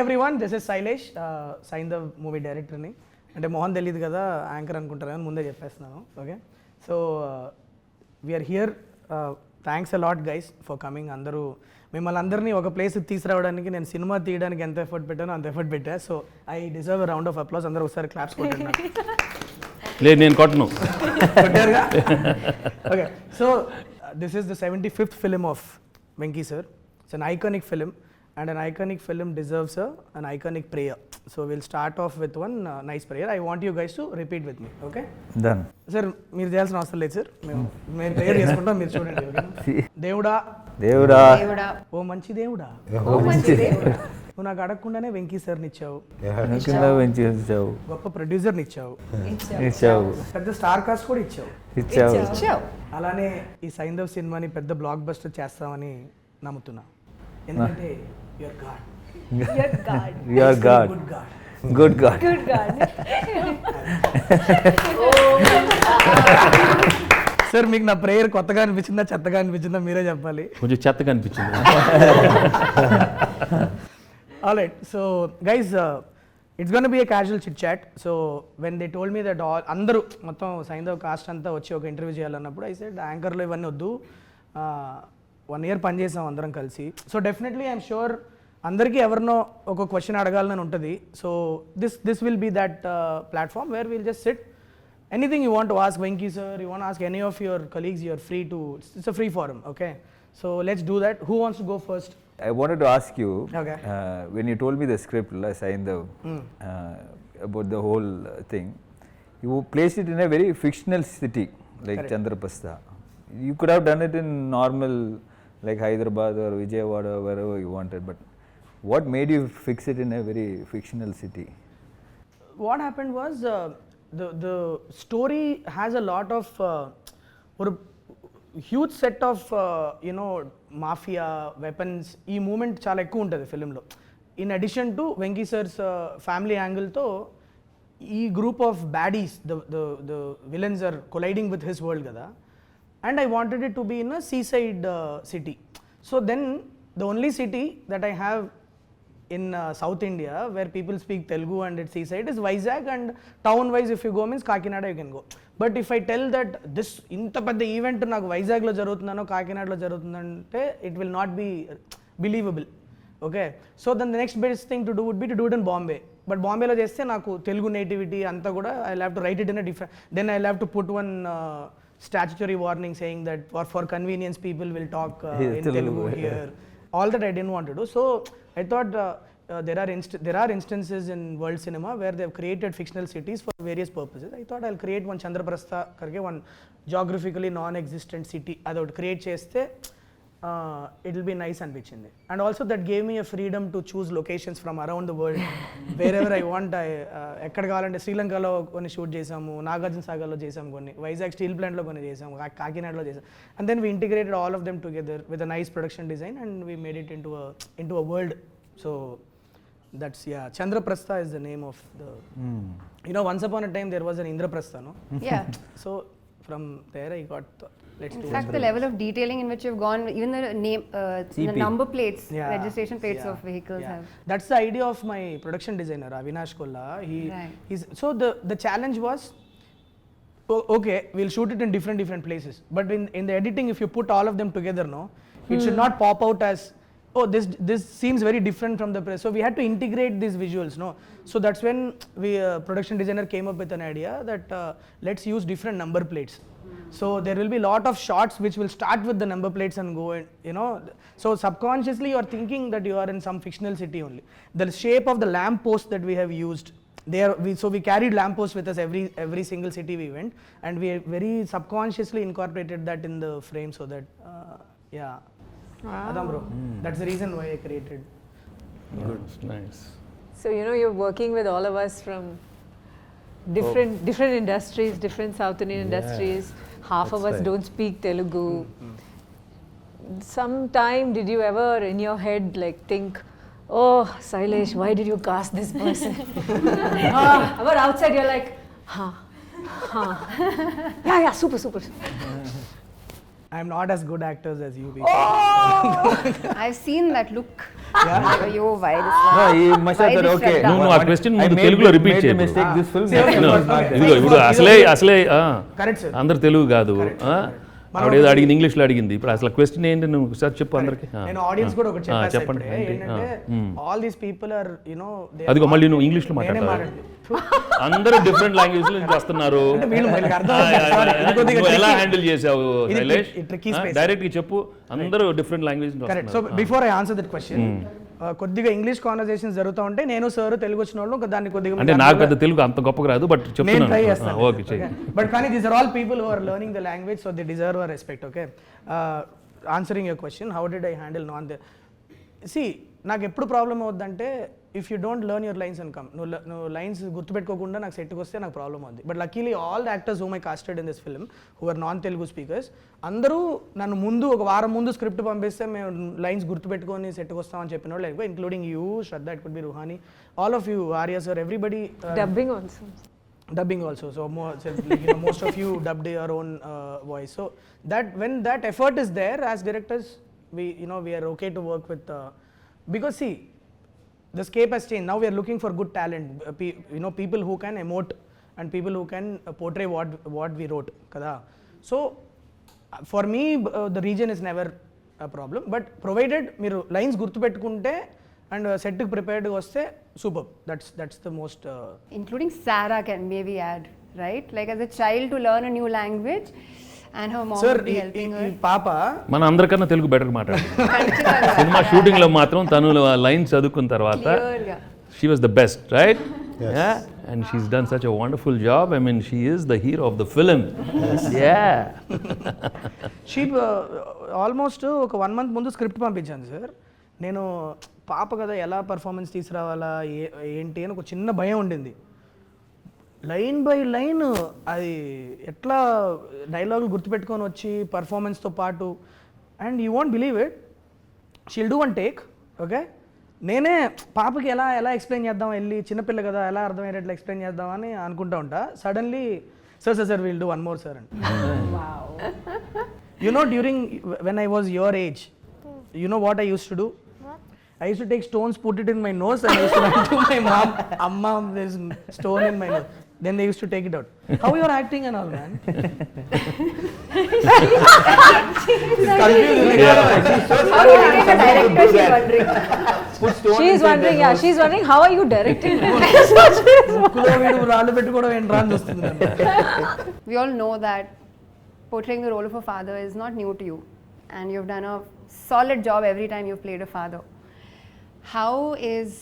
everyone, this is Sailesh, Saindhav movie director ni. అంటే మోహన్ తెలియదు కదా యాంకర్ అనుకుంటారు అని ముందే చెప్పేస్తున్నాను. Okay, so we're here. Thanks a lot guys for coming. అందరూ మిమ్మల్ని అందరినీ ఒక ప్లేస్కి తీసుకురావడానికి నేను సినిమా తీయడానికి ఎంత ఎఫర్ట్ పెట్టానో అంత ఎఫర్ట్ పెట్టా. So I deserve round of applause. అందరూ ఒకసారి క్లాప్స్ కొట్టండి. లేదు నేను కొట్టను. Okay, so this is the 75th film of Venky sir. It's an iconic film and an iconic film deserves an iconic prayer. So we'll start off with one nice prayer. I want you guys to repeat with me. Okay, done sir. మీరు చేయాల్సిన అవసరం లేదు sir, మేము prayer చేసుకుంటాం, మీరు చూడండి. Okay, దేవుడా దేవుడా ఓ మంచి దేవుడా, నువ్వు నాకు అడగకుండానే వెంకీ సార్ని ఇచ్చావు, గొప్ప ప్రొడ్యూసర్ని ఇచ్చావు, పెద్ద స్టార్ కాస్ట్ కూడా ఇచ్చావు. అలానే ఈ సైంధవ్ సినిమాని పెద్ద బ్లాక్ బస్టర్ చేస్తామని నమ్ముతున్నా. ఎందుకంటే you're God. Good God. Sir మీకు నా ప్రేయర్ కొత్తగా అనిపించిందా చెత్తగా అనిపించిందా మీరే చెప్పాలి. కొంచెం చెత్తగా అనిపించింది. Alright, so guys, it's gonna be a casual chit chat. So when they told me that అందరూ మొత్తం సైంధవ్ కాస్ట్ అంతా వచ్చి ఒక ఇంటర్వ్యూ చేయాలన్నప్పుడు ఐ సెడ్ యాంకర్లో ఇవన్నీ వద్దు, 1 year పనిచేసాం అందరం కలిసి. సో డెఫినెట్లీ ఐఎమ్ షూర్ అందరికీ ఎవరినో ఒక క్వశ్చన్ అడగాలని ఉంటుంది. So this will be that platform where will just sit. Anything you want to ask Venky sir, you want ask any of your colleagues, you're free to. It's a free form. Okay, so let's do that. Who wants to go first? I wanted to ask you, okay, when you told me the script, Saindhav, about the whole thing, you placed it in a very fictional city like Chandraprastha. You could have done it in normal like Hyderabad or Vijayawada, wherever you wanted, but what made you fix it in a very fictional city? What happened was the story has a lot of or huge set of mafia weapons. ఈ moment చాలా ఎక్కువ ఉంటుంది ఫిలింలో. In addition to Venky sir's family యాంగిల్తో ఈ group of baddies, the villains are colliding with his world కదా. And I wanted it to be in a seaside city. So then the only city that I have in South India where people speak Telugu and it's seaside is Vizag, and town wise if you go means Kakinada you can go. But if I tell that this inta pedda event నాకు వైజాగ్ లో జరుగుతుందనో కాకినాడలో జరుగుతుందంటే it will not be believable. Okay, so then the next best thing to do would be to do it in Bombay. But Bombay lo చేస్తే నాకు Telugu nativity అంతా కూడా I'll have to write it in a different, then I'll have to put one statutory warning saying that for convenience people will talk in Telugu here. All that I didn't want to do. So I thought there are instances in world cinema where they have created fictional cities for various purposes. I thought I'll create one Chandraprastha karke, one geographically non-existent city. That create cheste it will be nice అనిపించింది. And also that gave me a freedom to choose locations from around the world where ever I want. ఎక్కడ కావాలంటే శ్రీలంకలో కొన్ని shoot చేసాము, నాగార్జున సాగర్లో చేసాము, కొన్ని Vizag steel ప్లాంట్లో కొన్ని చేసాము, కాకినాడలో చేసాము. And then we integrated all of them together with a nice production design and we made it into a world. So that's Chandraprastha is the name of the once upon a time there was an Indraprastha, no? Yeah. So from there I got in fact the level of detailing in which you've gone, even the name the number plates, registration plates of vehicles have. That's the idea of my production designer Avinash Kolla. He's so the challenge was okay, we'll shoot it in different places, but in the editing if you put all of them together, no, it should not pop out as this seems very different from the press. So we had to integrate these visuals, no. So that's when we production designer came up with an idea that let's use different number plates. So there will be a lot of shots which will start with the number plates and go in, so subconsciously you are thinking that you are in some fictional city only. The shape of the lamp post that we have used there, so we carried lamp posts with us every single city we went, and we very subconsciously incorporated that in the frame so that Wow. Adam bro, that's the reason why I created. Good, nice. So you're working with all of us from different industries, different South Indian industries. Half of us don't speak Telugu. Sometime did you ever in your head like think, oh Sailesh, why did you cast this person? But outside you're like, yeah, super. I'm not as good actors as you people. I've seen that look. Yo, why this No, one? he must have Why thought, this okay. Shraddha? నువ్వు ఆ question I ముందు made తెలుగులో the- repeat made the చేయి mistake. This film. ఇదిగో ఇప్పుడు అసలే correct sir. అందరు తెలుగు కాదు ఆవిడ అడిగింది ఇంగ్లీష్లో అడిగింది ఇప్పుడు అసలు క్వశ్చన్ ఏంటి నువ్వు ఒకసారి చెప్పు అందరికి నేను ఆడియన్స్ కూడా ఒకటి చెప్పాను చెప్పండి ఏంటంటే ఆల్ దీస్ పీపుల్ ఆర్ అదిగో మళ్ళీ నువ్వు ఇంగ్లీష్లో మాట్లాడతావు అందరూ డిఫరెంట్ లాంగ్వేజ్ నుంచి వస్తున్నారు నువ్వు ఎలా హ్యాండిల్ చేసావు శైలేష్ డైరెక్ట్ గా చెప్పు అందరూ different language correct. So before I answer that question కొద్దిగా ఇంగ్లీష్ కాన్వర్సేషన్స్ జరుగుతూ ఉంటే నేను సార్ తెలుగు వచ్చిన వాళ్ళు దాన్ని కొద్దిగా అంటే నాకు పెద్ద తెలుగు అంత గొప్పగా రాదు బట్ నేను ట్రై చెప్తున్నాను చేస్తాను. ఓకే చెయ్యి బట్ కానీ these are all people who are learning the language so they deserve our respect. Okay, answering your question how did I handle non the C నాకు ఎప్పుడు ప్రాబ్లం అవుద్దంటే if you don't learn your lines and come నువ్వు lines గుర్తుపెట్టుకోకుండా నాకు సెట్కి వస్తే నాకు problem అవుద్ది. But luckily all the actors whom I casted in this film who are non Telugu speakers అందరూ నన్ను ముందు ఒక వారం ముందు స్క్రిప్ట్ పంపిస్తే మేము లైన్స్ గుర్తుపెట్టుకొని సెట్కి వస్తామని చెప్పిన వాళ్ళు ఎక్కువ including you, Shraddha, it could be Ruhani, all of you, Arya sir, everybody. Dubbing also, so most of you dubbed your own voice. So that when that effort is there, as directors, we are okay to work with because see, the scape has changed. Now we are looking for good talent, people who can emote and people who can portray what we wrote, kada. So for me, the region is never a problem, but provided మీరు lines గుర్తుపెట్టుకుంటే and set కి prepared గా వస్తే superb. That's the most Including Ssara can maybe add, right? Like as a child to learn a new language and her mom sir would be helping her. ఈ పాప మన అందరికన్నా Telugu better మాట్లాడు cinema shooting లో మాత్రం తను లైన్ చదువుకున్న తర్వాత she was the best right and she's done such a wonderful job. I mean, she is the hero of the film. Yeah. She almost ఒక 1 month ముందు స్క్రిప్ట్ పంపించాను సార్. నేను పాప కదా ఎలా పర్ఫార్మెన్స్ తీసుకురావాలా ఏంటి అని ఒక చిన్న భయం ఉండింది. లైన్ బై లైన్ అది ఎట్లా డైలాగులు గుర్తుపెట్టుకొని వచ్చి పర్ఫార్మెన్స్తో పాటు and you want believe it she'll do one take. Okay, నేనే పాపకి ఎలా ఎక్స్ప్లెయిన్ చేద్దాం, వెళ్ళి చిన్నపిల్ల కదా ఎలా అర్థమయ్యేటట్లు ఎక్స్ప్లెయిన్ చేద్దామని అనుకుంటా ఉంటా. Suddenly sir will do one more sir and during when I was your age what I use to do? I used to take stones, put it in my nose, and I used to run to my mom, Amma, there's stone in my nose. Then they used to take it out. How you are acting and all, man? She's wondering how are you directing? We all know that portraying the role of a father is not new to you, and you've done a solid job every time you've played a father. How is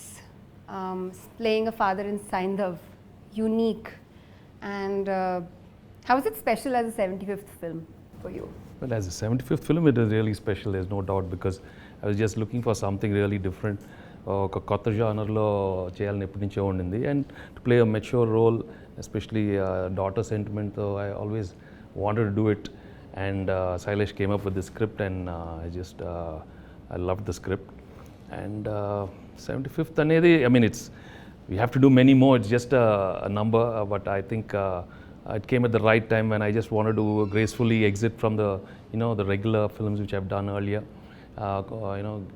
playing a father in Saindhav unique, and how is it special as a 75th film for you? Well, as a 75th film, it is really special, there's no doubt, because I was just looking for something really different. ఒక కొత్త జానర్లో చేయాలని ఎప్పటి నుంచో ఉండింది and to play a mature role especially daughter సెంటిమెంట్తో I always wanted to do it and Shailesh came up with the script and I love the script and 75th anedi, I mean, we have to do many more, it's just a number, but I think it came at the right time when I just wanted to gracefully exit from the regular films which I've done earlier,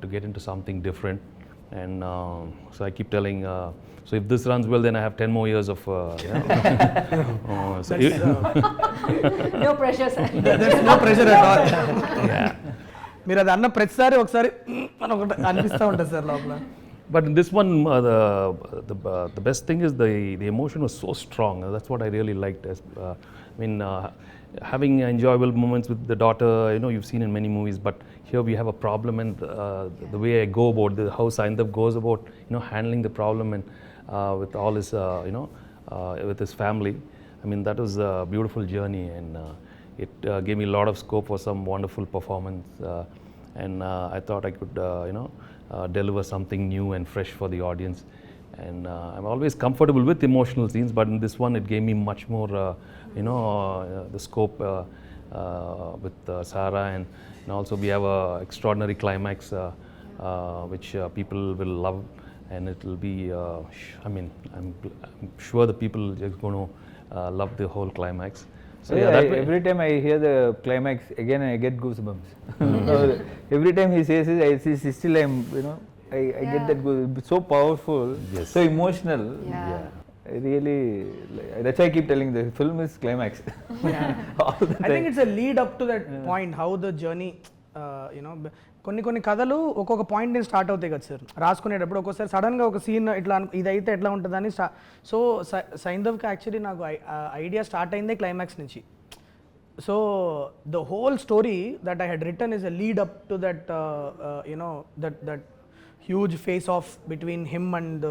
to get into something different. And so I keep telling, so if this runs well, then I have 10 more years of No pressure, sir. There's no pressure at all. Yeah. మీరు అది అన్న ప్రతిసారి ఒకసారి అని ఒకటి అనిపిస్తూ ఉంటుంది sir లోపల. But in this one, the best thing is the emotion was so strong. That's what I really liked. Having enjoyable moments with the daughter, you've seen in many movies, but here we have a problem, and the way I go about how Saindhav goes about, handling the problem and with all his, with his family. I mean, that was a beautiful journey, and it gave me a lot of scope for some wonderful performance, and I thought I could, deliver something new and fresh for the audience. And I'm always comfortable with emotional scenes, but in this one it gave me much more, the scope with Ssara, and also we have a extraordinary climax which people will love, and it will be, I'm sure the people are just going to love the whole climax. So every time I hear the climax again, I get goosebumps. So every time he says it, I still I get that goosebumps. So powerful, Yes. so emotional. Yeah. I really, that's why I keep telling the film is climax. All the I think it's a lead up to that point, how the journey, కొన్ని కథలు ఒక్కొక్క point నుంచి start అవుతాయి కదా sir, రాసుకునేటప్పుడు ఒక్కోసారి సడన్గా ఒక scene ఇట్లా ఇదైతే ఎట్లా ఉంటుందని సో సైంధవ్కి యాక్చువల్లీ నాకు ఐడియా స్టార్ట్ అయిందే క్లైమాక్స్ నుంచి. So the whole story that I had written is a lead up to that that huge face off between him and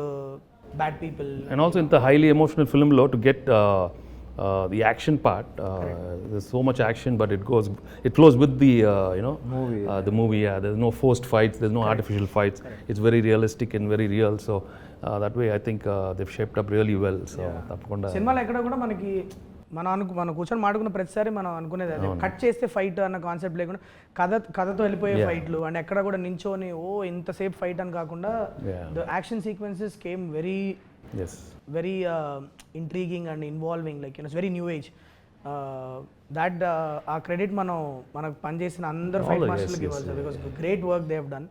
bad people. And also in the highly emotional film law to get the action part, there's so much action, but it flows with the Movie. The movie. Yeah, there's no forced fights, there's no artificial fights. It's very realistic and very real. So that way, I think they've shaped up really well. So tapkonda సినిమాలో ఎక్కడ కూడా మనకి మనం కూర్చొని మాడుకున్న ప్రతిసారి మనం అనుకునేది అదే, కట్ చేస్తే ఫైట్ అన్న కాన్సెప్ట్ లేకుండా కథతో వెళ్ళిపోయే ఫైట్లు, అండ్ ఎక్కడ కూడా నించోని ఇంతసేపు ఫైట్ అని కాకుండా the action sequences came very intriguing and involving, like it's very new age. That ఆ క్రెడిట్ మనకు పనిచేసిన అందరు ఫైట్ మాస్టర్లకు ఇవ్వాలి sir, because great work they have done.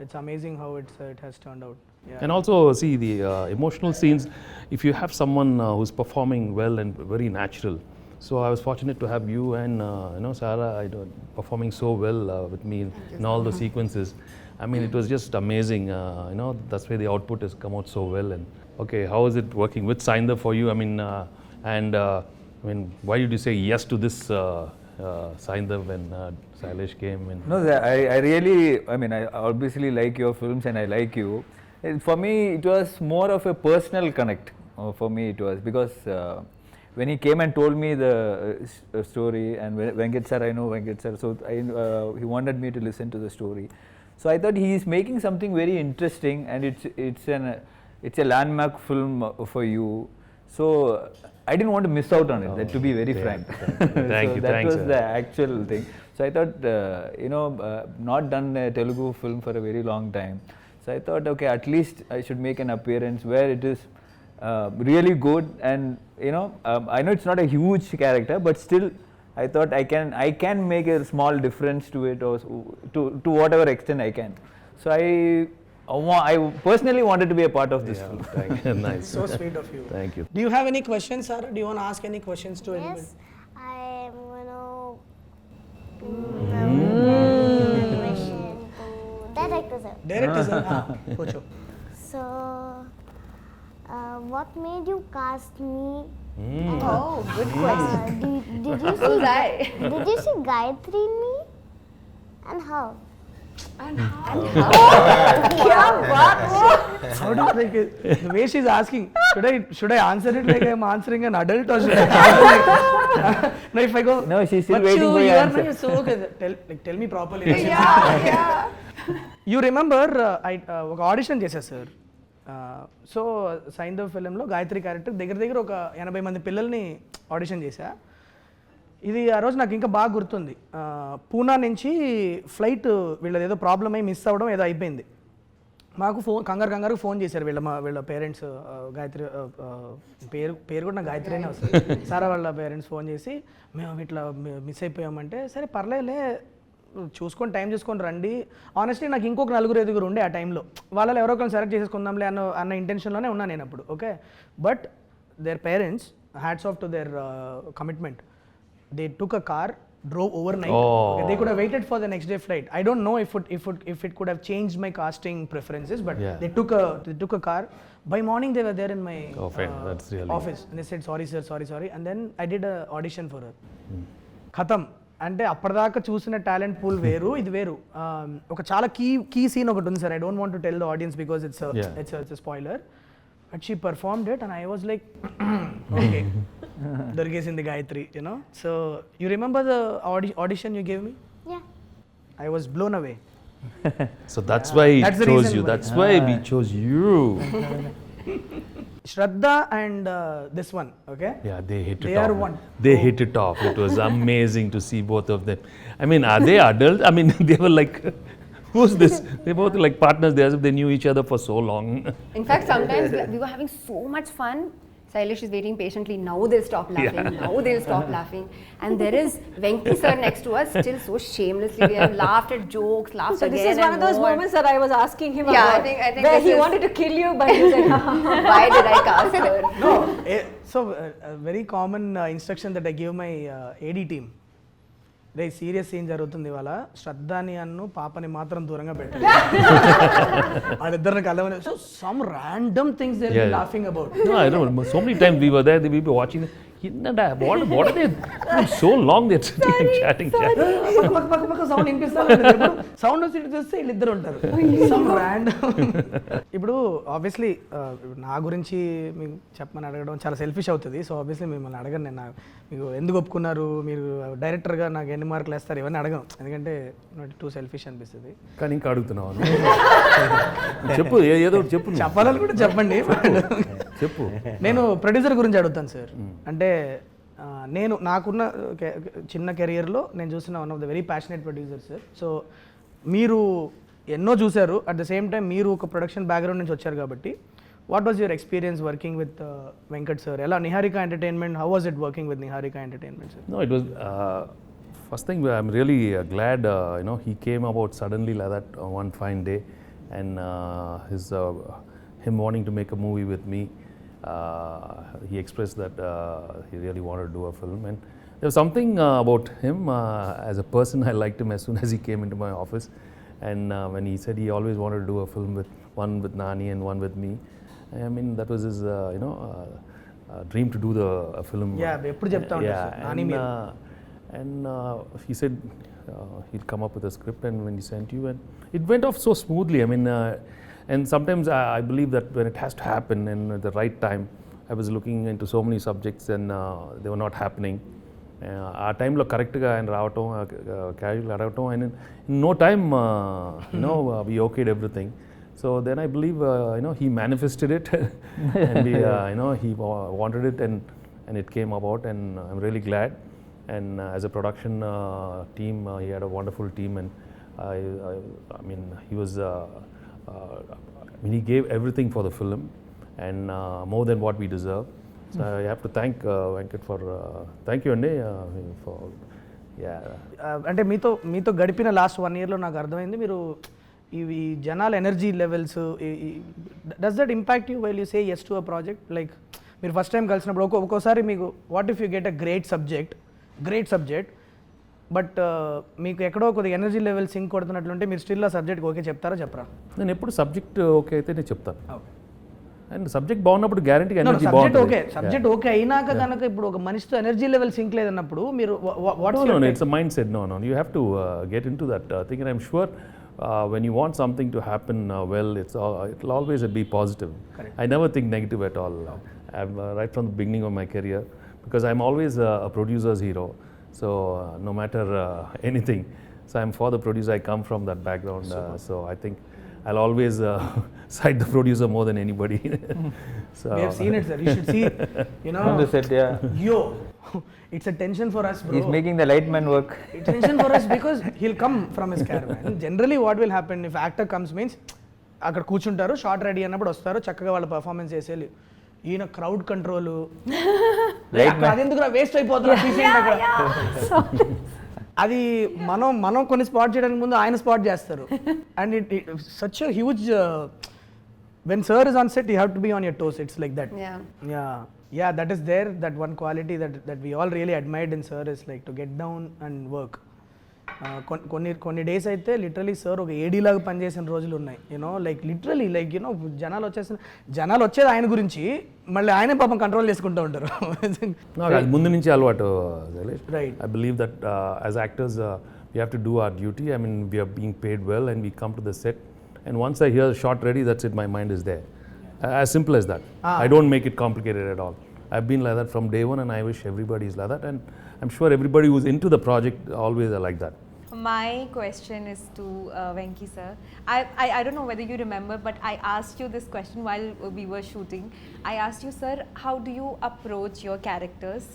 It's amazing how it has turned out. Yeah. And also see the emotional scenes, if you have someone who's performing well and very natural. So I was fortunate to have you and Ssara performing so well with me in all the sequences. I mean, it was just amazing. That's why the output has come out so well. And okay, how is it working with Saindhav for you? I mean, why did you say yes to this Saindhav when Sailesh came in? No, I really, I obviously like your films and I like you. For me, it was more of a personal connect. For me, it was because when he came and told me the story, and Venkatesh sir, I know Venkatesh sir, so he wanted me to listen to the story. So I thought he is making something very interesting, and it's a landmark film for you. So I didn't want to miss out on it. That, to be very frank. Thank so you. that Thanks, was sir. the actual thing. So I thought, not done a Telugu film for a very long time. So I thought, okay, at least I should make an appearance where it is really good, and I know it's not a huge character, but still, I thought I can make a small difference to it, or to whatever extent I can. So I personally wanted to be a part of this film. Thank you. Nice. So sweet of you. Thank you. Do you have any questions, Ssara? Do you want to ask any questions to anybody? Yes, I am going to question to director sir. Director sir, pucho. So, what made you cast me? Oh, good question. Did you Who's see? I? Did you see Gayatri in me? And how? How do you like it? The way she's asking, should I answer it like I'm answering an adult, or should I answer like, no, if I go, No, she's still but waiting for your you are answer. not so okay. Tell me properly. Yeah. You remember ఒక audition చేశారు సార్. So Saindhav ఫిలింలో Gayatri character దగ్గర ఒక 80 మంది పిల్లల్ని audition చేశా. ఇది ఆ రోజు నాకు ఇంకా బాగా గుర్తుంది. పూనా నుంచి ఫ్లైట్ వీళ్ళది ఏదో ప్రాబ్లమ్ అయ్యి మిస్ అవ్వడం ఏదో అయిపోయింది. మాకు కంగారు ఫోన్ చేశారు వీళ్ళ పేరెంట్స్. గాయత్రి పేరు కూడా నాకు గాయత్రి అనే వస్తుంది. సారా వాళ్ళ పేరెంట్స్ ఫోన్ చేసి, మేము ఇట్లా మిస్ అయిపోయామంటే, సరే పర్లేదులే, చూసుకొని టైం చూసుకొని రండి. ఆనెస్ట్లీ నాకు ఇంకొక 4-5 ఉండే ఆ టైంలో, వాళ్ళలో ఎవరో ఒకరిని సెలెక్ట్ చేసుకుందాంలే అన్న ఇంటెన్షన్లోనే ఉన్నా నేను అప్పుడు. Okay, but their parents, hats off to their commitment. They took a car, drove overnight. Okay, they could have waited for the next day flight. I don't know if it could have changed my casting preferences, but they took a car. By morning they were there in my That's really office, and they said sorry sir, sorry, and then I did a audition for her. Khatam. అంటే అప్పటిదాకా చూసిన talent pool వేరు, ఇది వేరు. ఒక చాలా key scene ఒకటి ఉంది సార్. I don't want to tell the audience because it's spoiler. But she performed it and I was like, okay, దొరికేసింది Gayatri, you know. So you remember the audition you gave me? Yeah. I was blown away. So that's why we That's the chose reason you. why. That's why we chose you. Shraddha and this one, okay? Yeah, they hit it They off. are one. They hit it off. It was amazing to see both of them. I mean, are they adults? I mean, they were like, who's this? They both like partners. They as if they knew each other for so long. In fact, sometimes we were having so much fun Sailesh is waiting patiently. Now they'll stop laughing. Now they'll stop laughing. And there is Venki sir next to us, still so shamelessly. We have laughed at jokes, laughed So again. this is one of those moments that I was asking him Yeah, about. I think where this he is- wanted to kill you, but he was like, Why did I cast her? No, so a very common instruction that I give my AD team. రే serious scene జరుగుతుంది ఇవాళ శ్రద్ధాని అన్ను పాపని మాత్రం దూరంగా పెట్టాలి వాళ్ళిద్దరిని కలవని so some random things they are laughing about No, I don't know. So many times we were there, we were watching. What are they doing so long? They're sitting and chatting. పక్క sound వినిపిస్తాను sound వచ్చి చూస్తే వీళ్ళిద్దరు ఉంటారు some random ఇప్పుడు obviously నా గురించి మీకు చెప్పమని అడగడం చాలా సెల్ఫిష్ అవుతుంది సో ఆబ్వియస్లీ మిమ్మల్ని అడగను నేను మీకు ఎందుకు ఒప్పుకున్నారు మీరు డైరెక్టర్గా నాకు ఎన్ని మార్కులు వేస్తారు ఇవన్నీ అడగను ఎందుకంటే టూ సెల్ఫిష్ అనిపిస్తుంది కానీ ఇంకా అడుగుతున్నావు చెప్పు ఏదో ఒకటి చెప్పు నువ్వు. చెప్పాలని కూడా చెప్పండి చెప్పు నేను ప్రొడ్యూసర్ గురించి అడుగుతాను సార్ అంటే నేను నాకున్న చిన్న కెరియర్లో నేను చూసిన one of the very passionate producer sir so మీరు ఎన్నో చూశారు అట్ ద సేమ్ టైం మీరు ఒక ప్రొడక్షన్ బ్యాక్గ్రౌండ్ నుంచి వచ్చారు కాబట్టి what was your experience working with Venkat sir ఎలా Niharika entertainment how was it working with Niharika entertainment sir No, it was first thing. I'm really glad he came about suddenly like that one fine day, and him wanting to make a movie with me. He expressed that he really wanted to do a film, and there was something about him as a person. I liked him as soon as he came into my office, and when he said he always wanted to do a film with one with Nani and one with me. I mean that was his dream to do a film. Yeah, ఎప్పుడు చెప్తా ఉంటారు Yeah, sir Nani మీరు and he said he'll come up with a script, and when he sent you, and it went off so smoothly. I mean, and sometimes I believe that when it has to happen and at the right time, I was looking into so many subjects and they were not happening. ఆ టైంలో కరెక్ట్గా ఆయన రావటం క్యాజువల్గా అడగటం and in no time we okayed everything. So then I believe he manifested it and he wanted it and it came about, and I'm really glad. And as a production team, he had a wonderful team, and I mean he was he gave everything for the film, and more than what we deserve. So I have to thank Venkat for thank you Andrea for అంటే మీతో గడిపిన last 1 yearలో నాకు అర్థమైంది మీరు ఇవి జనాల energy levels does that impact you while you say yes to a project like మీరు first time కలిసినప్పుడు ఒక్కోసారి మీకు what if you get a great subject but మీకు ఎక్కడో కొద్దిగా ఎనర్జీ లెవెల్ సింక్ కొడుతున్నట్లుంటే మీరు స్టిల్ ఆ సబ్జెక్ట్ ఓకే చెప్తారా చెప్పరా నేను ఎప్పుడు సబ్జెక్ట్ ఓకే అయితే నేను చెప్తాను అండ్ సబ్జెక్ట్ బాగున్నప్పుడు గ్యారంటీ ఎనర్జీ సబ్జెక్ట్ ఓకే అయినాక కనుక ఇప్పుడు ఒక మనిషితో ఎనర్జీ లెవెల్ సింక్ లేదన్నప్పుడు మీరు No, it's a mindset. No. You have to get into that thing, and I'm sure when you want something to happen well, it'll always be positive. Correct. I never think negative at all. I'm right from the beginning of my career, because I'm always a producer's hero. So no matter anything, so I'm for the producer. I come from that background, so I think I'll always cite the producer more than anybody. So we have seen it, sir. You should see, On the set, yeah. Yo, it's a tension for us, bro. He's making the light man work. It's tension for us because he'll come from his caravan. Generally, what will happen if actor comes means, అక్కడ కూర్చుంటారు short ready అన్నప్పుడు వస్తారు చక్కగా వాళ్ళ performance చేసేది ఈయన crowd control అదెందుకు waste అయిపోతుంది అక్కడ అది మనం కొన్ని స్పాట్ చేయడానికి ముందు ఆయన స్పాట్ చేస్తారు and it such a huge when sir is on set you have to be on your toes it's like that yeah that is there, that one quality that we all really admired in sir is like to get down and work. కొన్ని days అయితే literally sir ఒక ఏడీ లాగా పనిచేసిన రోజులు ఉన్నాయి like literally like జనాలు వచ్చేది ఆయన గురించి మళ్ళీ ఆయనే పాపం కంట్రోల్ చేసుకుంటూ ఉంటారు అది ముందు నుంచి అలవాటు. Right. I believe that as actors we have to do our duty. I mean we are being paid well and we come to the set, and once I hear shot ready, that's it, my mind is there. As simple as that. I don't make it complicated at all. I've been like that from day one, and I wish everybody is like that, and I'm sure everybody who's into the project always are like that. My question is to Venki sir. I don't know whether you remember, but I asked you this question while we were shooting. I asked you, sir, how do you approach your characters?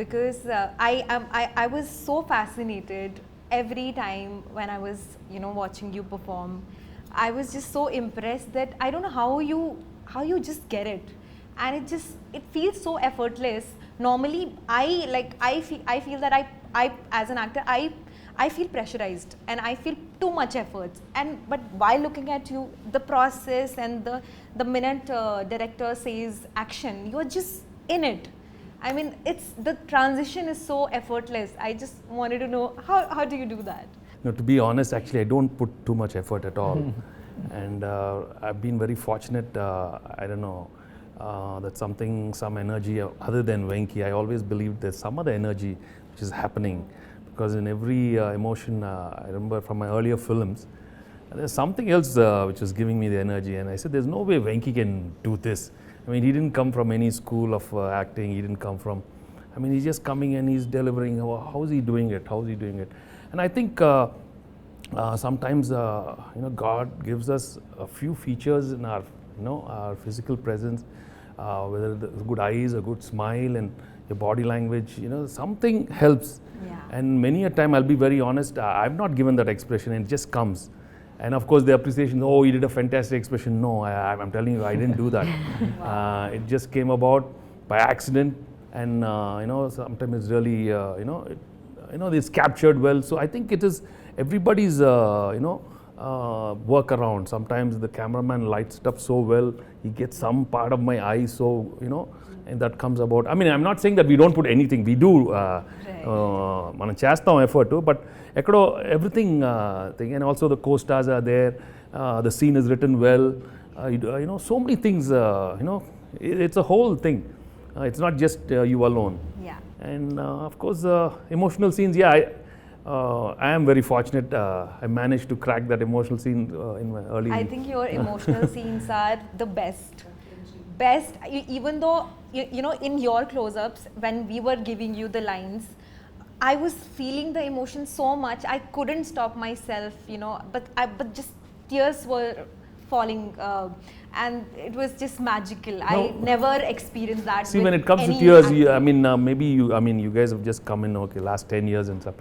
Because I was so fascinated every time when I was watching you perform. I was just so impressed that I don't know how you just get it. and it feels so effortless. Normally, I feel that I as an actor, I feel pressurized and I feel too much efforts. But while looking at you, the process and the minute director says action, you are just in it. I mean, the transition is so effortless. I just wanted to know how do you do that? No, to be honest, actually, I don't put too much effort at all. And I've been very fortunate, I don't know, that some energy other than Venki. I always believed there's some other energy which is happening, because in every emotion, I remember from my earlier films, there's something else which was giving me the energy, and I said, there's no way Venki can do this. I mean, he didn't come from any school of acting, he didn't come from, I mean, he's just coming and he's delivering. How is he doing it? How is he doing it? And I think sometimes, God gives us a few features in our, our physical presence, whether the good eyes, a good smile, and your body language, something helps. Yeah. And many a time, I'll be very honest, I've not given that expression, and it just comes. And of course, the appreciation, oh, you did a fantastic expression. No, I'm telling you, I didn't do that. Wow. It just came about by accident, and sometimes it's really, it's captured well. So I think it is everybody's, work around. Sometimes the cameraman lights it up so well, he gets some part of my eye, so, and that comes about. I mean, I'm not saying that we don't put anything. We do, మనం చేస్తాం effort too, but everything thing, and also the co-stars are there, the scene is written well, so many things, it's a whole thing. It's not just you alone. Yeah. And of course, emotional scenes, I am very fortunate. I managed to crack that emotional scene in my early. I think your emotional scenes are the best. Even though, in your close-ups, when we were giving you the lines, I was feeling the emotion so much, I couldn't stop myself, but just tears were falling, and it was just magical. No. I never experienced that. See, when it comes to tears, maybe you guys have just come in, last 10 years and stuff.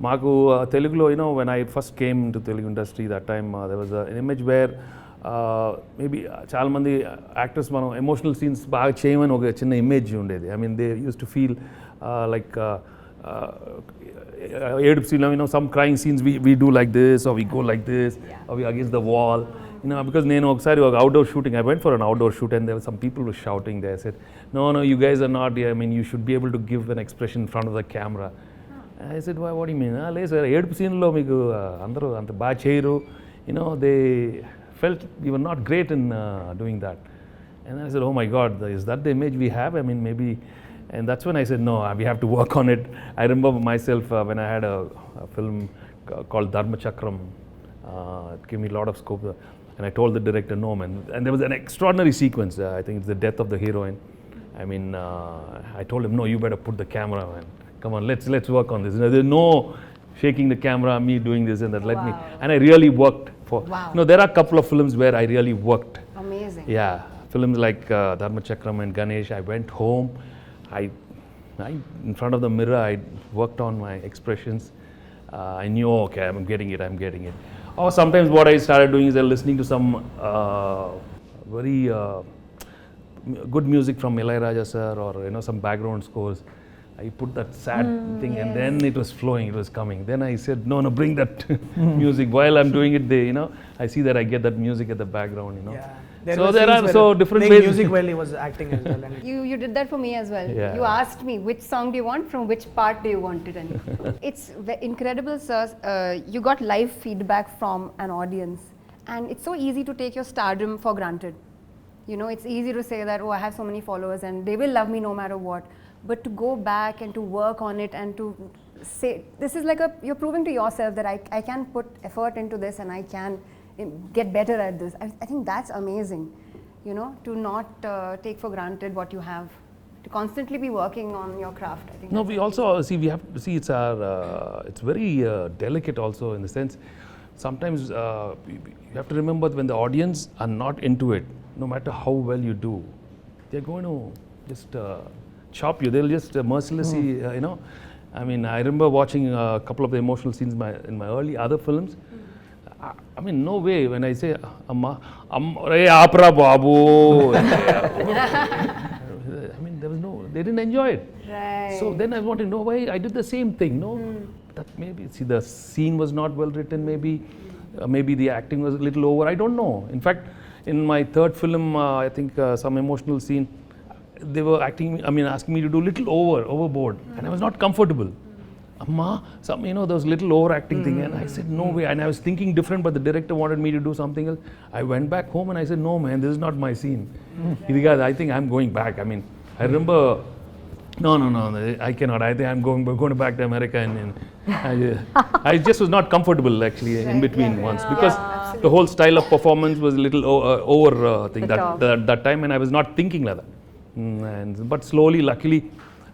Maku Telugulo, when I first came to Telugu industry, that time there was an image where maybe చాలా మంది actors మనం emotional scenes బాగా చేయమని ఒక చిన్న image ఉండేది. I mean, they used to feel like ఏడుపు scene, some crying scenes we do like this, or we go like this, or we against the wall. Because నేను ఒకసారి ఒక outdoor shooting, I went for an outdoor shoot, and there were some people who were shouting there. I said, no, you guys are not, I mean, you should be able to give an expression in front of the camera. I said, what do you mean? లేదు sir, ఏడుపు సీన్లో మీకు అందరూ అంత బాగా చేయరు. They felt we were not great in doing that. And I said, oh my God, is that the image we have? I mean, maybe. And that's when I said, no, we have to work on it. I remember myself when I had a film called Dharma Chakram. It gave me a lot of scope. And I told the director, no, man. And there was an extraordinary sequence. I think it's the death of the heroine. I mean, I told him, no, you better put the camera, man. Come on, let's work on this. There's no shaking the camera, me doing this and that. Let me. And I really worked for. Wow. There are a couple of films where I really worked. Amazing. Yeah, films like Dharma Chakram and Ganesh. I went home. I in front of the mirror, I worked on my expressions. I knew, okay, I'm getting it. Or sometimes what I started doing is listening to some very good music from Ilayaraja sir, or some background scores. I put that sad thing, and then it was flowing, it was coming. Then I said, no, bring that music. While I'm doing it, I see that I get that music at the background, Yeah. So there are so different ways. music while he was acting as well. And You did that for me as well. Yeah. You asked me which song do you want, from which part do you want it, and it's incredible, sir. You got live feedback from an audience, and it's so easy to take your stardom for granted. It's easy to say that, oh, I have so many followers and they will love me no matter what. But to go back and to work on it and to say, this is like you're proving to yourself that I can put effort into this and I can get better at this. I think that's amazing, to not take for granted what you have, to constantly be working on your craft. I think. No, we also we have to see it's very delicate also, in the sense. Sometimes you have to remember when the audience are not into it, no matter how well you do, they're going to just chop you. They'll just mercilessly, I mean, I remember watching a couple of the emotional scenes in my early other films. I mean, no way. When I say, Amma, Hey, Apra Babu. I mean, there was no, they didn't enjoy it. Right. So then I want to know why I did the same thing, no? That maybe, see, the scene was not well written, maybe the acting was a little over, I don't know. In fact, in my third film, I think some emotional scene, they were asking me to do little overboard, and I was not comfortable. Amma, there was little overacting thing, and I said, no way, and I was thinking different, but the director wanted me to do something else. I went back home and I said, no man, this is not my scene. I think I'm going back. I mean, I remember, no, I cannot. I think I'm going back to America, and I just was not comfortable actually in between once, because the whole style of performance was a little over thing that time, and I was not thinking like that. But slowly, luckily,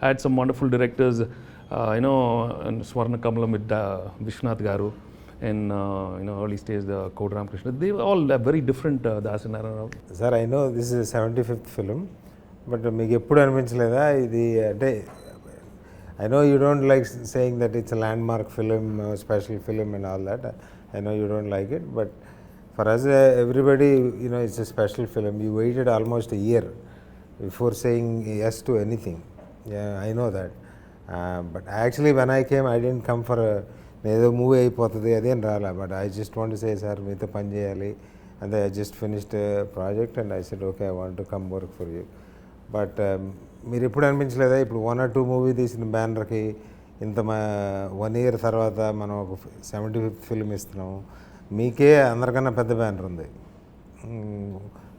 I had some wonderful directors, and Swarna Kamalam with Vishwanath Garu, and early stage Kod Ramakrishna. They were all very different. Das and Arya. Sir, I know this is a 75th film, but మీకు ఎప్పుడు అనిపించలేదా ఇది అంటే I know you don't like saying that it's a landmark film, special film and all that. I know you don't like it, but for us, everybody, it's a special film. You waited almost a year before saying yes to anything. Yeah, I know that. But actually, when I came, I didn't come for ఏదో movie అయిపోతుంది అదేం రాలా, but I just want to say sir మీతో పని చేయాలి, and I just finished a project and I said, okay, I want to come work for you. But మీరు ఎప్పుడు అనిపించలేదా ఇప్పుడు 1 or 2 మూవీ తీసిన బ్యానర్కి ఇంత 1 year తర్వాత మనం ఒక 75th ఫిల్మ్ ఇస్తున్నాము, మీకే అందరికన్నా పెద్ద బ్యానర్ ఉంది.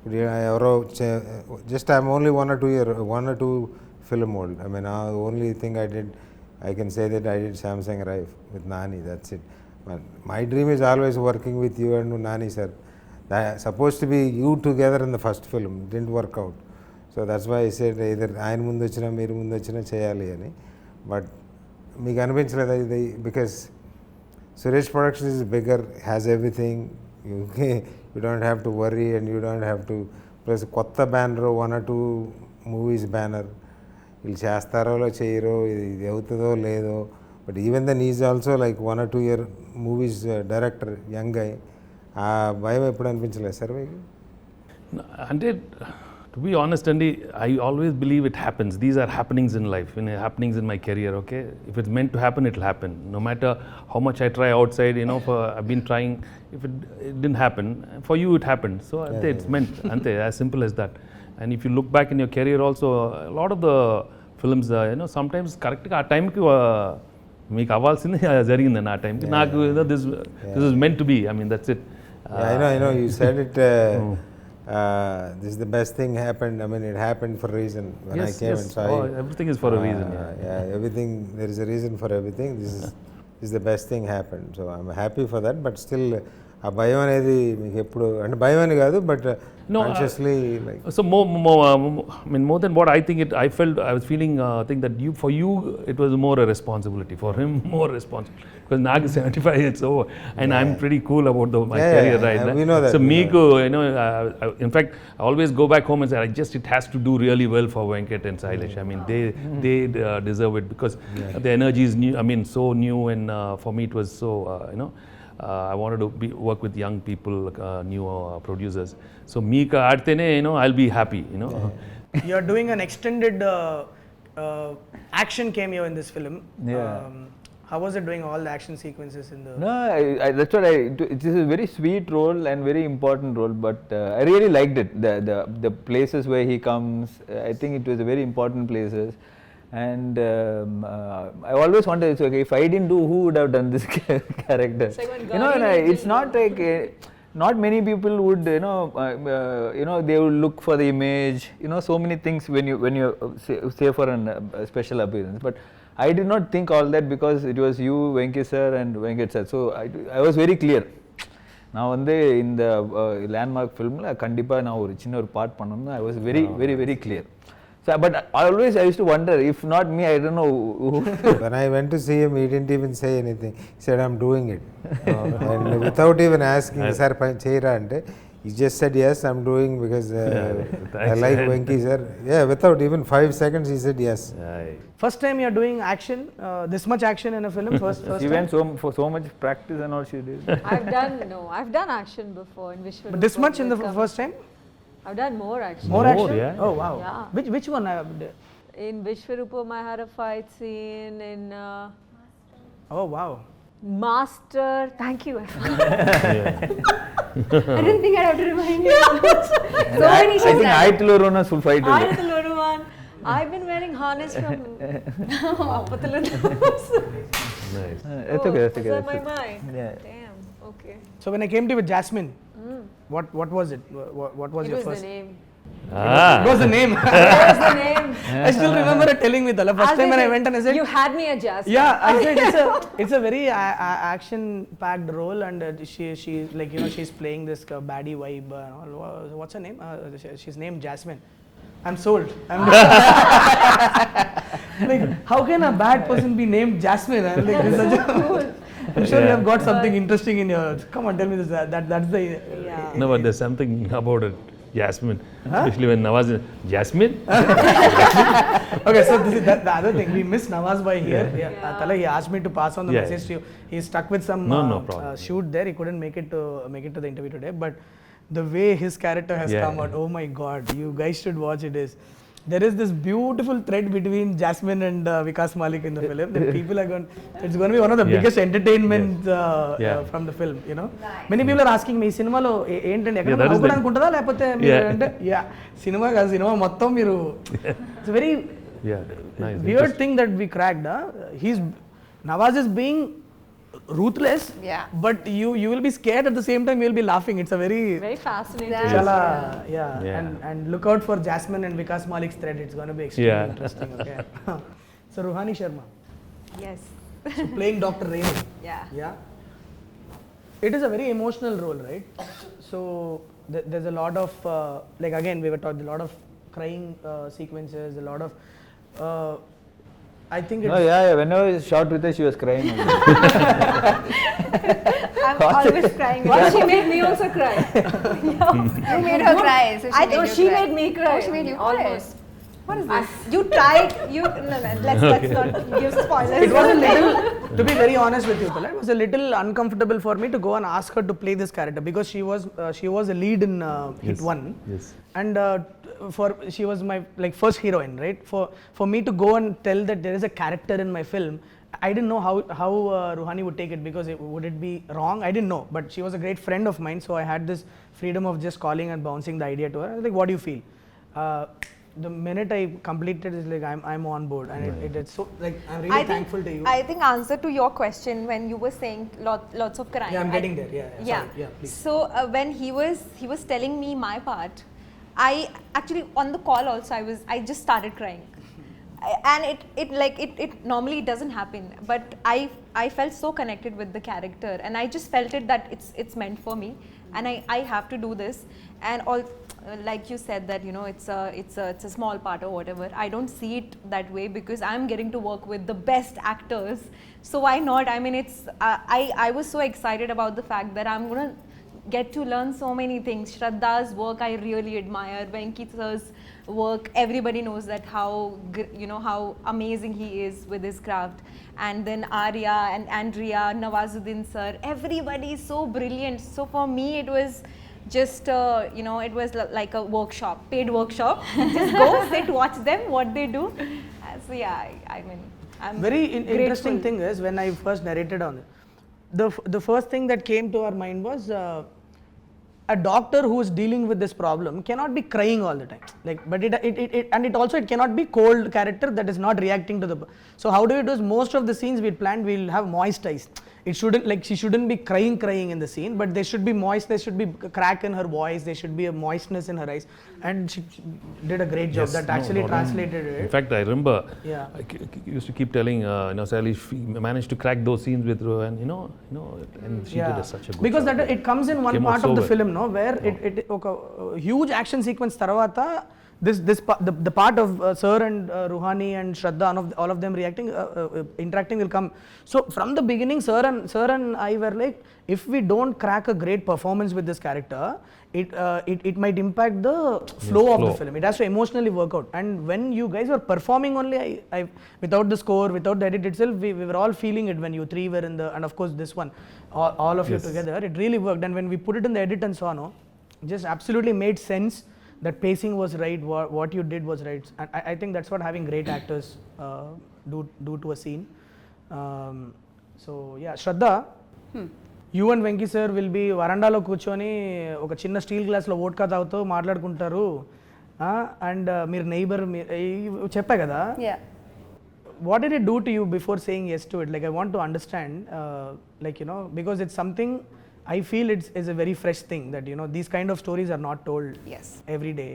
ఇప్పుడు ఎవరో just I'm only 1 or 2 film old. I mean, the only thing I can say that I did Samsung Rife with Nani, that's it. But my dream is always working with you and Nani sir. Supposed to be you together in the first film, didn't work out. So that's why I said either ఆయన ముందు వచ్చినా మీరు ముందు వచ్చినా చేయాలి అని. But మీకు అనిపించలేదా ఇది, because Suresh Productions is bigger, has everything, you don't have to worry and you don't have to, plus కొత్త బ్యానర్ 1 or 2 మూవీస్ బ్యానర్, వీళ్ళు చేస్తారో చేయరో, ఇది అవుతుందో లేదో, but even then is also like 1 or 2 year movies director, young అయ్యి, ఆ భయం ఎప్పుడు అనిపించలేదు సార్ మీకు? అంటే to be honest, Andy, I always believe it happens. These are happenings in life, happenings in my career, okay? If it's meant to happen, it'll happen. No matter how much I try outside, I've been trying, if it didn't happen, for you it happened. So it's meant, as simple as that. And if you look back in your career also, a lot of the films, sometimes correct ఆ టైంకి మీకు అవ్వాల్సింది జరిగిందండి ఆ టైంకి. నాకు this is meant to be. I mean, that's it. I know you said it. This is the best thing happened. I mean, it happened for a reason. When I came and saw it, everything is for a reason. Everything, there is a reason for everything. This is the best thing happened. So I'm happy for that. But still, ఆ భయం అనేది మీకు ఎప్పుడు, అంటే భయం అని కాదు, but consciously like, so more than what I think I was feeling, think that for you it was more a responsibility, for him more responsibility, because Nag is 75 years old and I'm pretty cool about my career, right? We know that. So Meeku, in fact, I always go back home and say, it has to do really well for Venkat and Sailesh. I mean, they deserve it, because the energy is new. I mean, so new, and for me it was so, I wanted to work with young people, new producers. So Meeka aadtene, I'll be happy, You're doing an extended action cameo in this film. How was it doing all the action sequences in the... No, that's what it is a very sweet role and very important role, but I really liked it. The places where he comes, I think it was a very important places. And I always wondered, okay, if I didn't do, who would have done this character? It's not like not many people would, they would look for the image, so many things when you say for a special appearance. But I did not think all that, because it was you, Venki sir, and Venkat sir. So I was very clear. Now in the landmark film, kandipa na oru chinna oru part pannum, I was very clear. So, but I used to wonder, if not me, I don't know who. When I went to see him, he didn't even say anything. He said, I'm doing it. And without even asking, sir, cheyra ante, He just said yes, I'm doing because I thanks, like man. Venki sir. Yeah, without even 5 seconds, he said yes. First time you're doing action, this much action in a film, first She time. went for so much practice and all she did. I've done action before in Vishwarupa. But this much in the first time? I've done more action. More action? yeah? Oh wow. Yeah. Which one? In Vishwarupa, I had a fight scene. In Oh wow. Master, thank you. I didn't think I'd have to remind you. So many I think Aitulu Rona's full fight. I did the little one. I've been wearing harness from Appathalu. Nice. That's okay, that's okay. Is that my mind? Yeah. Damn, okay. So when I came to you with Jasmine, what was it? What was It your was first? the name. What was the name? It was the name. I still remember her telling me the first time when I went and I said, you had me at Jasmine. yeah, I said it's a very action-packed role, and she like she's playing this baddie vibe. What's her name? She's named Jasmine. I'm sold. Like, how can a bad person be named Jasmine? I'm like, this is such a I'm sure you have got something interesting in your. Come on, tell me this. That's the. Yeah. No, but there's something about it. Jasmine, especially when Nawaz is Jasmine. Okay, so this is the other thing. We miss Nawaz by here. Tala, he asked me to pass on the message to you. He's stuck with some No problem. shoot there. He couldn't make it to the interview today. But the way his character has come out, oh my God! You guys should watch it. There is this beautiful thread between Jasmine and Vikas Malik in the film. That people are going. It's going to be one of the biggest entertainments from the film. You know, many people are asking me, cinema lo ఏంటండి ఎక్కడ నవ్వుకోవడానుకుంటుందా లేకపోతే మీరు అంటే cinema కాదు cinema మొత్తం మీరు. It's a very nice. weird thing that we cracked. Nawaz is being ruthless, but you will be scared at the same time. You will be laughing. It's a very fascinating. Chala, and look out for Jasmine and Vikas Malik's thread. It's going to be extremely interesting. Okay. So Ruhani Sharma. Yes. So playing Dr. Rainey. Yeah. It is a very emotional role, right? So there's a lot of like again we were talking a lot of crying sequences, a lot of. I think it's Whenever I shot with her, she was crying. I'm always crying. Once she made me also cry. You made her cry. So She made me cry. Oh, she made you cry. Almost. What is this? You tried. Let's not give spoilers. It was a little, to be very honest with you, Pala, it was a little uncomfortable for me to go and ask her to play this character because she was a lead in Hit 1. Yes. And she was my like first heroine, right? For me to go and tell that there is a character in my film, I didn't know how Ruhani would take it because would it be wrong? I didn't know, but she was a great friend of mine, so I had this freedom of just calling and bouncing the idea to her. I was like, what do you feel? The minute I completed, it's like I'm on board, and it's so like I'm really thankful to you. I think answer to your question when you were saying lots of crying. Yeah, I'm getting there. Sorry. Yeah, please. So when he was telling me my part, I actually on the call also I just started crying. And it normally doesn't happen, but I felt so connected with the character, and I just felt it that it's meant for me, and I have to do this. And all like you said that it's a small part or whatever. I don't see it that way because I'm getting to work with the best actors, so why not? I mean, it's I was so excited about the fact that I'm gonna get to learn so many things. Shraddha's work I really admire. Venki sir's work, everybody knows that how amazing he is with his craft. And then Arya and Andrea, Nawazuddin sir, everybody is so brilliant. So for me it was just it was like a workshop, paid workshop. Just go sit, watch them what they do. So I mean, I'm very interesting grateful. thing is when I first narrated on it, the first thing that came to our mind was a doctor who is dealing with this problem cannot be crying all the time. Like, but it also cannot be cold character that is not reacting to the. So how do we do? Most of the scenes we planned, we'll have moist eyes. It shouldn't she shouldn't be crying in the scene, but they should be moist. There should be a crack in her voice. There should be a moistness in her eyes, and she did a great job. That actually translated it. In fact, I remember. I used to keep telling Sally, she managed to crack those scenes with her, and and she did such a good because job. It comes in one part of the film, no, where it huge action sequence taravata. the part of Sir and Ruhani and Shraddha, all of them reacting, interacting will come. So from the beginning, Sir and I were like, if we don't crack a great performance with this character, it might impact the flow of the film. It has to emotionally work out. And when you guys were performing only, I without the score, without the edit itself, we were all feeling it when you three were in the, and of course this one, all of you together, it really worked. And when we put it in the edit and so on, just absolutely made sense. That pacing was right, what you did was right. And I think that's what having great actors do to a scene. So yeah, Shraddha, you and Venki sir will be varandalo కూర్చొని ఒక చిన్న steel గ్లాస్లో vodka తాగుతూ మాట్లాడుకుంటారు and మీరు neighbour చెప్పా కదా. What did it do to you before saying yes to it? Like I want to understand, like you know, because it's something I feel it's a very fresh thing that you know these kind of stories are not told every day.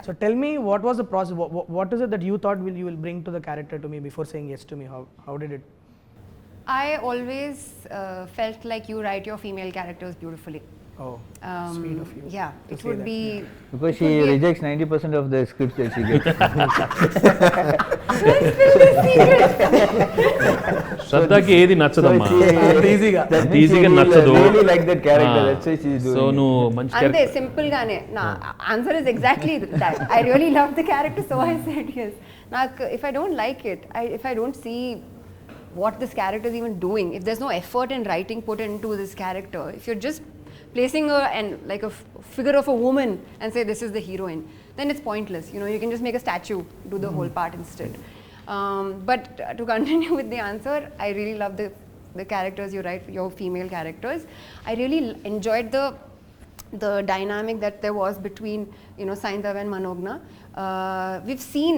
So tell me, what was the process? What is it that you thought you will bring to the character to me before saying yes to me? How did it? I always felt like you write your female characters beautifully. Oh, sweet of you. Yeah, it would be because she rejects 90% of the scripts that she gets. Shraddhaki ఏది నచ్చదమ్మా, ఈజీగా నచ్చదు. Really like that character. That's why she is doing. So నువ్వు మంచి ante simple gaane na answer is exactly that. I really love the character, so I said yes. Nak if I don't like it, if I don't see what this character is even doing, if there's no effort in writing put into this character, if you're just placing her and like a figure of a woman and say this is the heroine, then it's pointless. You know, you can just make a statue, do the whole part instead. But to continue with the answer, I really love the characters you write, your female characters. I really enjoyed the dynamic that there was between, you know, Saindhav and Manogna. We've seen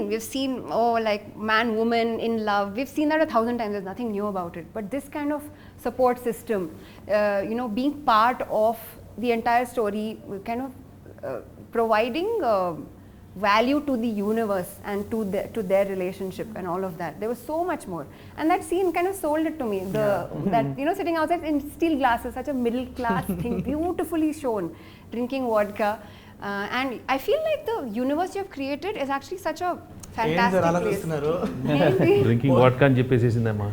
like man woman in love, we've seen that 1,000 times. There's nothing new about it, but this kind of support system, you know, being part of the entire story, kind of providing value to the universe and to their relationship and all of that. There was so much more, and that scene kind of sold it to me. That you know, sitting outside in steel glasses, such a middle class thing, beautifully shown, drinking vodka. And I feel like the universe you have created is actually such a fantastic place. Drinking vodka అని చెప్పేసేసిందమ్మా.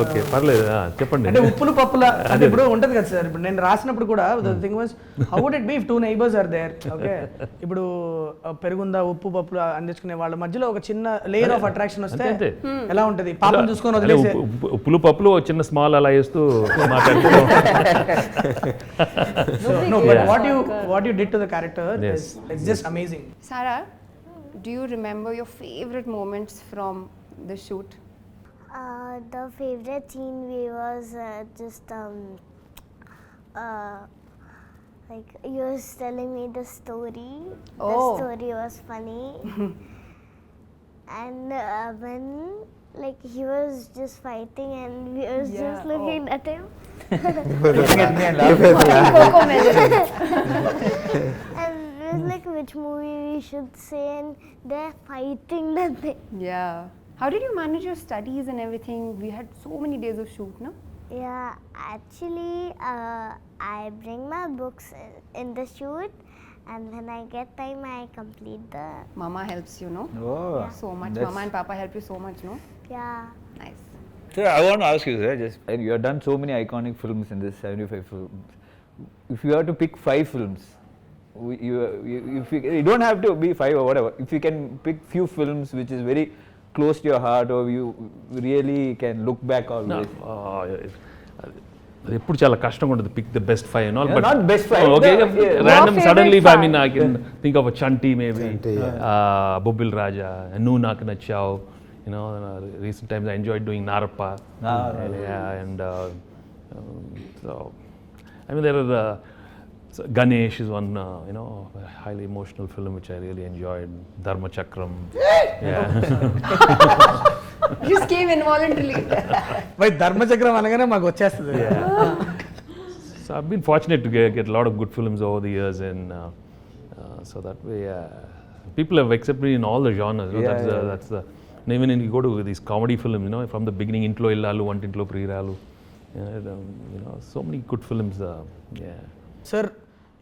Okay పర్లేదు, చెప్పండి. అంటే ఉప్పులు పప్పుల అంటే ఇప్పుడు ఉంటుంది కదా సార్, ఇప్పుడు నేను రాసినప్పుడు కూడా the thing was how would it be if two neighbours are there. Okay, ఇప్పుడు పెరుగుందా ఉప్పు పప్పులు అందించుకునే వాళ్ళ మధ్యలో ఒక చిన్న లేయర్ ఆఫ్ అట్రాక్షన్ వస్తే ఎలా ఉంటుంది? పాపం చూసుకొని వదిలేసే ఉప్పులు పప్పులు చిన్న స్మాల్ అలా వేస్తూ మాట్లాడుతూ. No, but what you did to the character is just amazing. Ssara, do you remember your favorite moments from the shoot? The favorite scene was just like you was telling me the story. The story was funny. And when like he was just fighting and we was just looking at him. Looking at me and laughing. And it was like which movie we should say, and they're fighting that thing. Yeah. How did you manage your studies and everything? We had so many days of shoot, no? Yeah, actually I bring my books in the shoot, and when I get time I complete the... Mama helps you, no? Oh, so much. Mama and Papa help you so much, no? Yeah. Nice. So I want to ask you, sir, you have done so many iconic films in this 75 films. If you have to pick 5 films, you don't have to be 5 or whatever. If you can pick few films which is very close to your heart, or you really can look back always. ఎప్పుడు చాలా కష్టంగా ఉంటుంది pick the best 5 and all, but not best 5. Okay, random suddenly I mean I can think of a Chanti maybe, Bobbil Raja, Nu Nak Nachao, you know, recent times I enjoyed doing Narappa. And so I mean there are so Ganesh is one you know, highly emotional film which I really enjoyed. Dharma Chakram. Just came involuntarily. By Dharma Chakram anagane maku vachestadi. So I've been fortunate to get a lot of good films over the years, and so that way people have accepted me in all the genres. You know, that's the even when you go to these comedy films, you know, from the beginning, Intlo Illalu, Vantintlo Priralu, So many good films. Yeah. Sir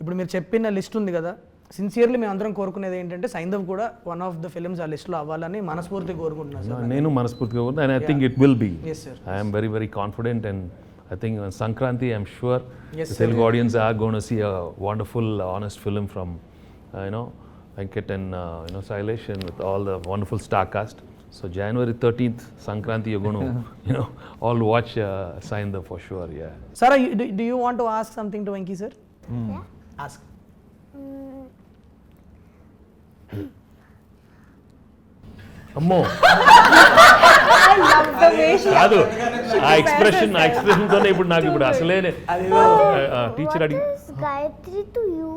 ఇప్పుడు మీరు చెప్పిన list ఉంది కదా, sincerely మేము అందరం కోరుకునేది ఏంటంటే సైంధవ్ కూడా వన్ ఆఫ్ ద ఫిల్మ్స్ ఆ లిస్ట్లో అవ్వాలని మనస్ఫూర్తిగా కోరుకుంటున్నాను సార్. నేను మనస్ఫూర్తిగా and I think it will be. Yes, sir. I am very, very confident, and I think on Sankranti, I'm sure Yes, the sir. Telugu audience are going to see a wonderful, honest film from, Venkat and, Sailesh, and with all the wonderful star cast. So January 13th, Sankranti, you're going to, all watch Saindhav for sure, yeah. Ssara, do you want to ask something to Venki sir? Yeah. Ask. అమ్మో కాదు ఆ expression తోనే ఇప్పుడు అసలే teacher అడిగి What is Gayatri to you?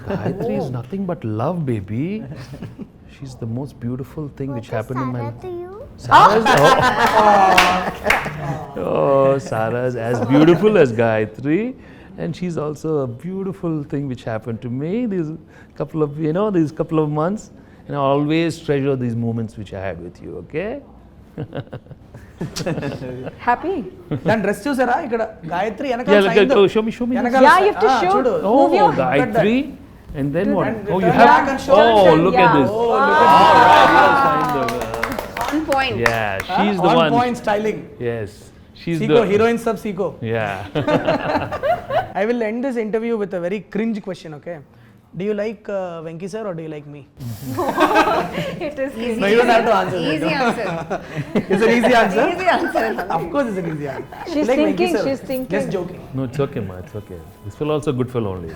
Gayatri is nothing but love, baby. She's the most beautiful thing What which is happened in my Ssara life. to you? Sarah is as beautiful as Gayatri, and she's also a beautiful thing which happened to me these couple of months, and I always treasure these moments which I had with you, okay? Happy? దాని dress చూసారా ఇక్కడ Gayatri Yeah, show me. Yeah, you have to show. చూడు. Move your Gayatri, and then what? And Oh, you turn have. back and show. Oh, look at Yeah. this. Oh, look at On point. Yeah, she's the on one. point styling. Yes, she's Seiko, the heroine sub Seiko. Yeah. I will end this interview with a very cringe question, okay? Do you like Venki sir or do you like me? It is Easy. No, you don't have to answer. Easy answer. It's an easy answer. Easy answer. Of course it's an easy answer. She's Like Venki thinking, sir. she's thinking. Just joking. No, it's okay, ma. It's okay. This will also good fellow only.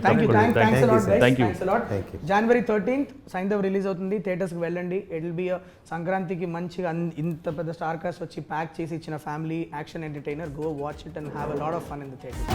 Thank you. Thanks a lot, guys. Thank you. Thanks a lot. Thank you. January 13th Saindhav release అవుతుంది, థియేటర్స్కి వెళ్ళండి. It will be సంక్రాంతికి మంచిగా ఇంత పెద్ద star cast వచ్చి pack చేసి ఇచ్చిన family action entertainer. Go watch it and have a lot of fun in the theatre.